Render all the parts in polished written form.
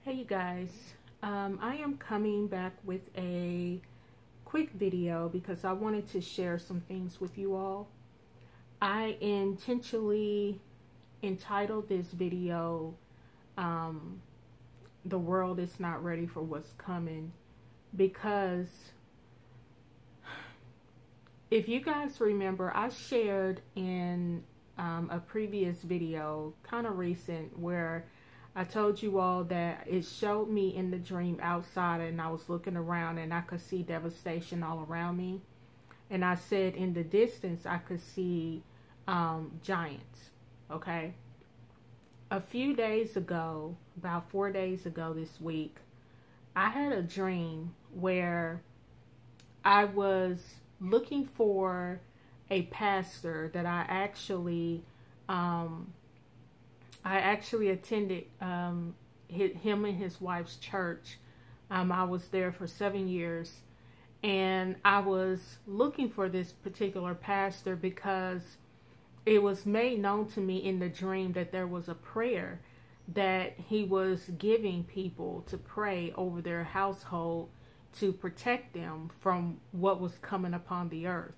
Hey you guys, I am coming back with a quick video because I wanted to share some things with you all. I intentionally entitled this video, The World is Not Ready for What's Coming, because if you guys remember, I shared in a previous video, kind of recent, where I told you all that it showed me in the dream outside and I was looking around and I could see devastation all around me. And I said in the distance I could see giants, okay? A few days ago, about 4 days ago this week, I had a dream where I was looking for a pastor that I actually attended him and his wife's church. I was there for 7 years, and I was looking for this particular pastor because it was made known to me in the dream that there was a prayer that he was giving people to pray over their household to protect them from what was coming upon the earth.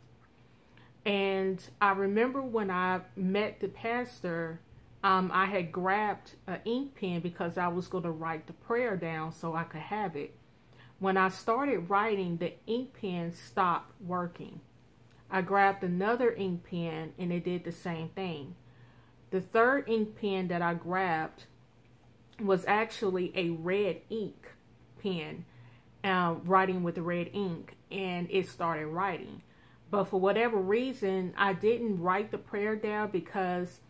And I remember when I met the pastor, I had grabbed an ink pen because I was going to write the prayer down so I could have it. When I started writing, the ink pen stopped working. I grabbed another ink pen and it did the same thing. The third ink pen that I grabbed was actually a red ink pen, writing with red ink, and it started writing. But for whatever reason, I didn't write the prayer down because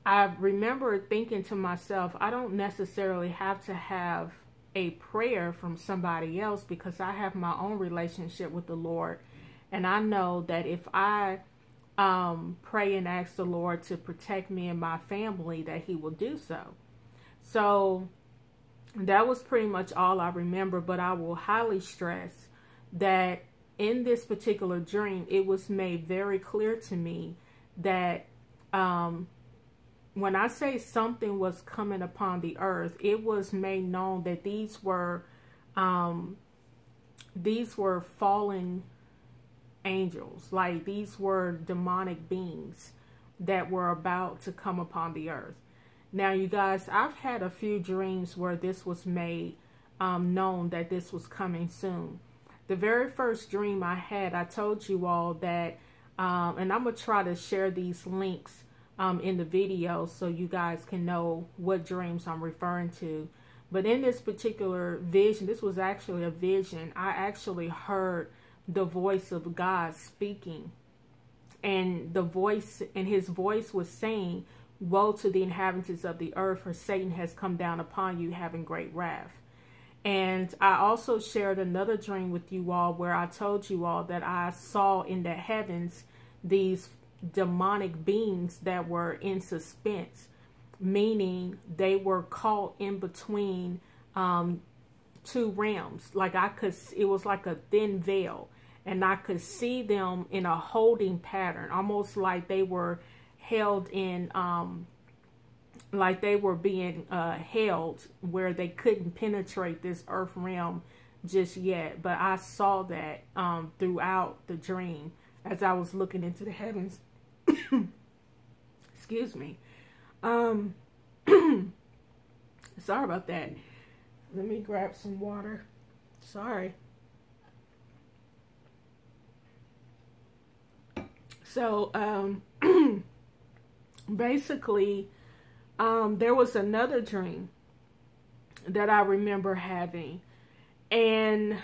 I remember thinking to myself, I don't necessarily have to have a prayer from somebody else because I have my own relationship with the Lord. And I know that if I pray and ask the Lord to protect me and my family, that he will do so. So that was pretty much all I remember. But I will highly stress that in this particular dream, it was made very clear to me that when I say something was coming upon the earth, it was made known that these were fallen angels. Like, these were demonic beings that were about to come upon the earth. Now, you guys, I've had a few dreams where this was made known that this was coming soon. The very first dream I had, I told you all that, and I'm going to try to share these links in the video so you guys can know what dreams I'm referring to. But in this particular vision, this was actually a vision, I actually heard the voice of God speaking. And his voice was saying, "Woe to the inhabitants of the earth, for Satan has come down upon you, having great wrath." And I also shared another dream with you all where I told you all that I saw in the heavens these demonic beings that were in suspense, meaning they were caught in between two realms. Like it was like a thin veil, and I could see them in a holding pattern, almost like they were held in, like they were being held where they couldn't penetrate this earth realm just yet. But I saw that throughout the dream as I was looking into the heavens. Excuse me. Sorry about that. Let me grab some water. Sorry. So, basically, there was another dream that I remember having. And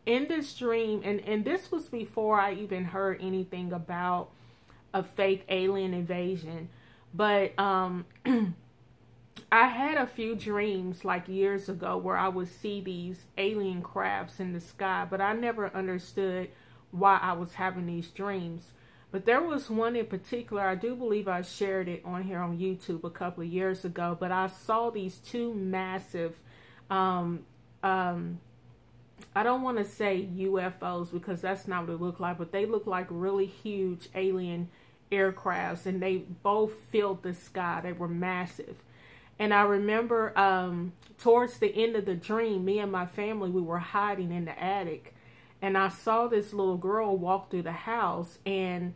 in this dream, and this was before I even heard anything about a fake alien invasion, but I had a few dreams like years ago where I would see these alien crafts in the sky, but I never understood why I was having these dreams. But there was one in particular, I do believe I shared it on here on YouTube a couple of years ago, but I saw these two massive, I don't want to say UFOs because that's not what it looked like, but they look like really huge alien aircrafts, and they both filled the sky. They were massive. And I remember towards the end of the dream, me and my family, we were hiding in the attic, and I saw this little girl walk through the house, and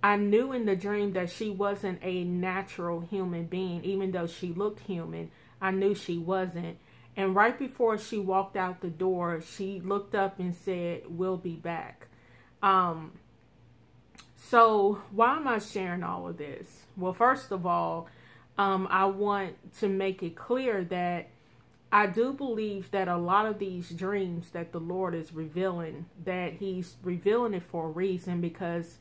I knew in the dream that she wasn't a natural human being. Even though she looked human, I knew she wasn't. And right before she walked out the door, she looked up and said, "We'll be back." So why am I sharing all of this? Well, first of all, I want to make it clear that I do believe that a lot of these dreams that the Lord is revealing, that he's revealing it for a reason, because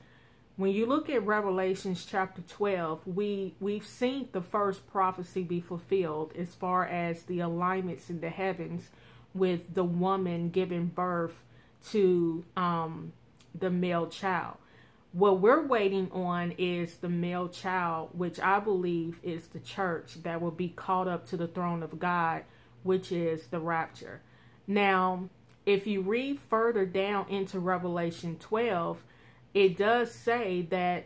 when you look at Revelations chapter 12, we've seen the first prophecy be fulfilled as far as the alignments in the heavens with the woman giving birth to the male child. What we're waiting on is the male child, which I believe is the church that will be caught up to the throne of God, which is the rapture. Now, if you read further down into Revelation 12, it does say that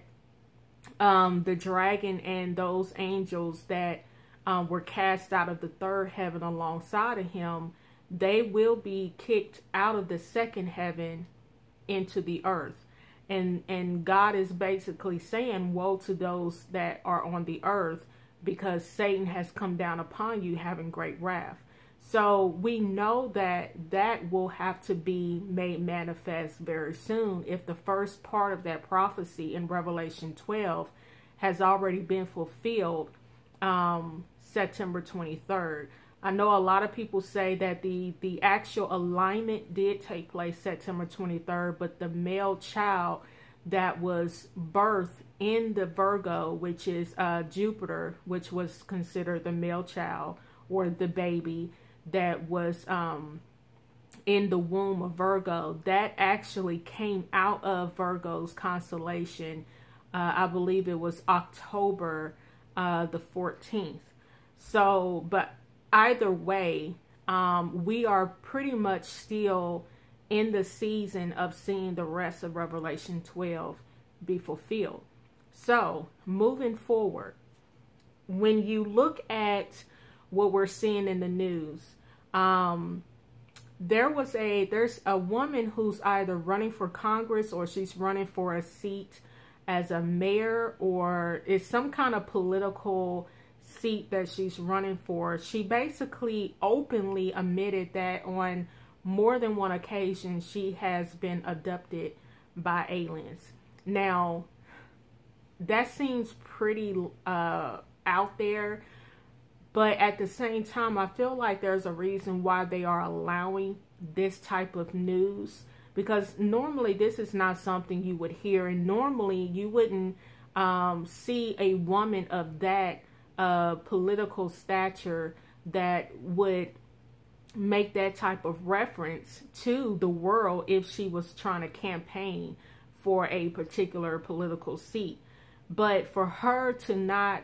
the dragon and those angels that were cast out of the third heaven alongside of him, they will be kicked out of the second heaven into the earth. And God is basically saying, woe to those that are on the earth, because Satan has come down upon you having great wrath. So we know that that will have to be made manifest very soon if the first part of that prophecy in Revelation 12 has already been fulfilled September 23rd. I know a lot of people say that the actual alignment did take place September 23rd, but the male child that was birthed in the Virgo, which is Jupiter, which was considered the male child or the baby that was in the womb of Virgo, that actually came out of Virgo's constellation. I believe it was October the 14th. So, but either way, we are pretty much still in the season of seeing the rest of Revelation 12 be fulfilled. So, moving forward, when you look at what we're seeing in the news, there's a woman who's either running for Congress or she's running for a seat as a mayor, or it's some kind of political seat that she's running for. She basically openly admitted that on more than one occasion she has been abducted by aliens. Now, that seems pretty out there, but at the same time, I feel like there's a reason why they are allowing this type of news, because normally this is not something you would hear, and normally you wouldn't see a woman of that political stature that would make that type of reference to the world if she was trying to campaign for a particular political seat. But for her to not,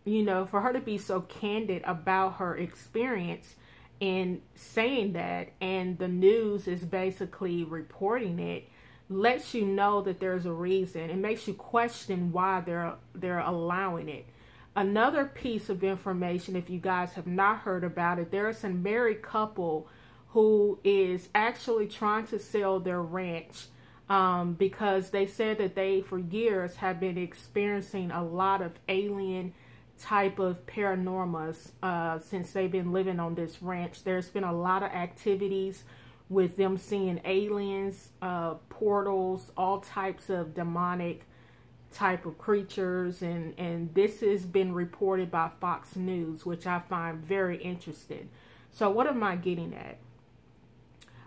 for her to be so candid about her experience and saying that, and the news is basically reporting it, lets you know that there's a reason. It makes you question why they're allowing it. Another piece of information, if you guys have not heard about it, there is a married couple who is actually trying to sell their ranch because they said that they, for years, have been experiencing a lot of alien type of paranormas since they've been living on this ranch. There's been a lot of activities with them seeing aliens, portals, all types of demonic type of creatures, and this has been reported by Fox News, which I find very interesting. So what am I getting at?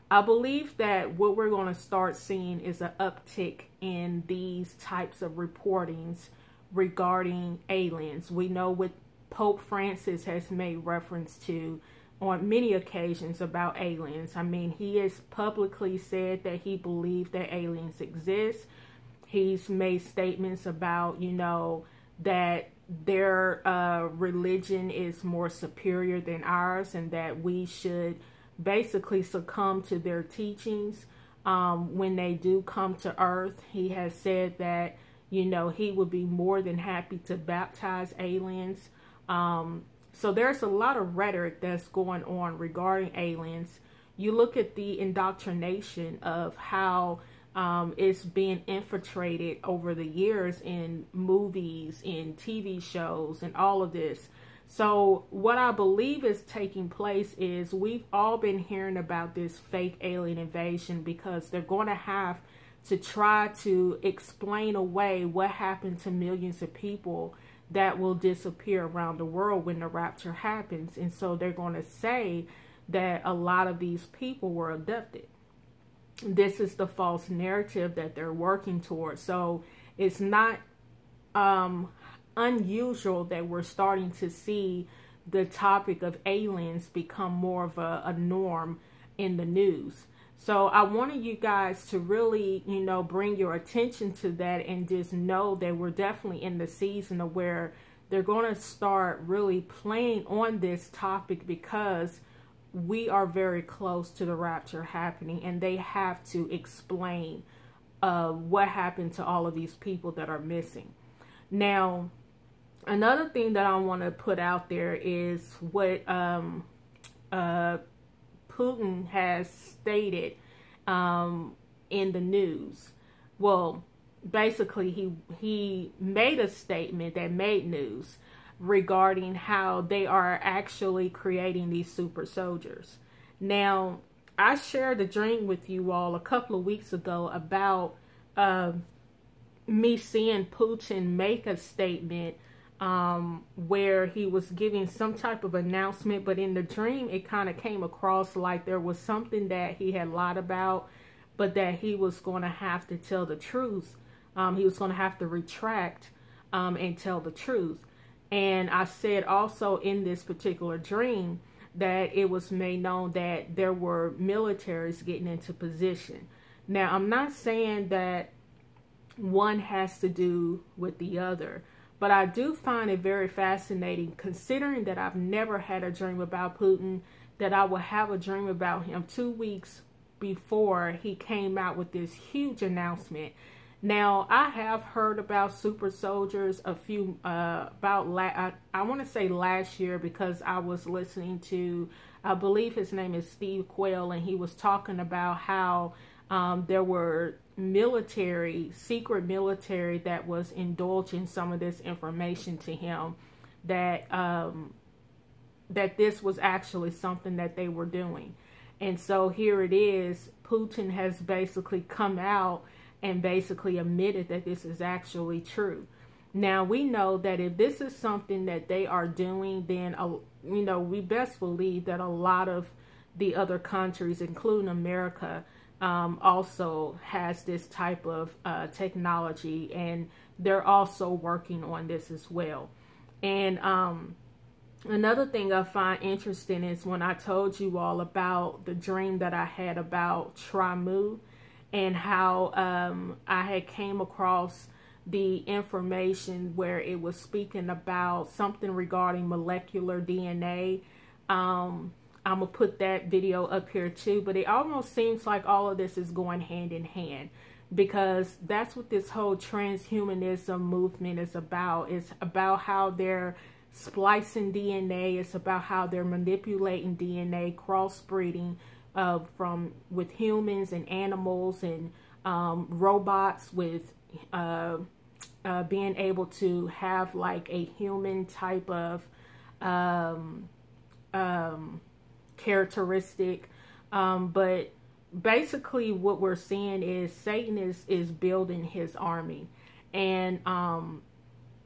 I believe that what we're going to start seeing is an uptick in these types of reportings regarding aliens. We know what Pope Francis has made reference to on many occasions about aliens. I mean, he has publicly said that he believes that aliens exist. He's made statements about, that their religion is more superior than ours, and that we should basically succumb to their teachings when they do come to earth. He has said that, he would be more than happy to baptize aliens. So there's a lot of rhetoric that's going on regarding aliens. You look at the indoctrination of how it's being infiltrated over the years in movies, in TV shows, and all of this. So what I believe is taking place is we've all been hearing about this fake alien invasion, because they're going to have to try to explain away what happened to millions of people that will disappear around the world when the rapture happens. And so they're going to say that a lot of these people were abducted. This is the false narrative that they're working towards. So it's not unusual that we're starting to see the topic of aliens become more of a norm in the news. So I wanted you guys to really, you know, bring your attention to that, and just know that we're definitely in the season of where they're going to start really playing on this topic, because we are very close to the rapture happening, and they have to explain what happened to all of these people that are missing. Now, another thing that I want to put out there is what Putin has stated in the news. Well, basically he made a statement that made news regarding how they are actually creating these super soldiers. Now, I shared a dream with you all a couple of weeks ago about me seeing Putin make a statement where he was giving some type of announcement, but in the dream it kind of came across like there was something that he had lied about, but that he was going to have to tell the truth. He was going to have to retract and tell the truth. And I said also in this particular dream that it was made known that there were militaries getting into position. Now, I'm not saying that one has to do with the other, but I do find it very fascinating, considering that I've never had a dream about Putin, that I would have a dream about him 2 weeks before he came out with this huge announcement. Now, I have heard about super soldiers a few, I want to say last year, because I was listening to, I believe his name is Steve Quayle, and he was talking about how there were secret military that was indulging some of this information to him, that that this was actually something that they were doing. And so here it is, Putin has basically come out and basically admitted that this is actually true. Now, we know that if this is something that they are doing, then, you know, we best believe that a lot of the other countries, including America, also has this type of technology, and they're also working on this as well. And another thing I find interesting is when I told you all about the dream that I had about Trimu, and how I had came across the information where it was speaking about something regarding molecular DNA. I'm going to put that video up here too, but it almost seems like all of this is going hand in hand, because that's what this whole transhumanism movement is about. It's about how they're splicing DNA. It's about how they're manipulating DNA, crossbreeding with humans and animals and robots, with being able to have like a human type of characteristic. But basically what we're seeing is Satan is building his army. And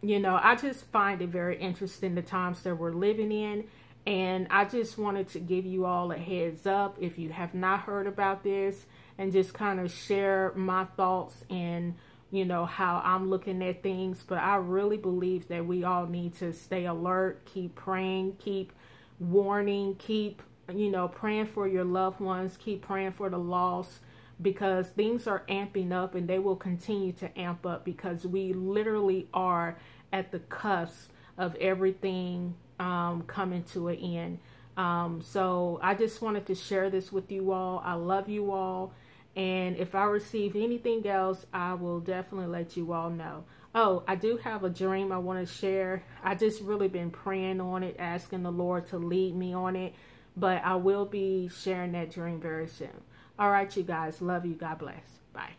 you know, I just find it very interesting, the times that we're living in. And I just wanted to give you all a heads up if you have not heard about this, and just kind of share my thoughts and, you know, how I'm looking at things. But I really believe that we all need to stay alert, keep praying, keep warning, keep, you know, praying for your loved ones, keep praying for the lost, because things are amping up, and they will continue to amp up, because we literally are at the cusp of everything coming to an end. So I just wanted to share this with you all. I love you all, and if I receive anything else, I will definitely let you all know. Oh, I do have a dream I want to share. I just really been praying on it, asking the Lord to lead me on it. But I will be sharing that dream very soon. All right, you guys. Love you. God bless. Bye.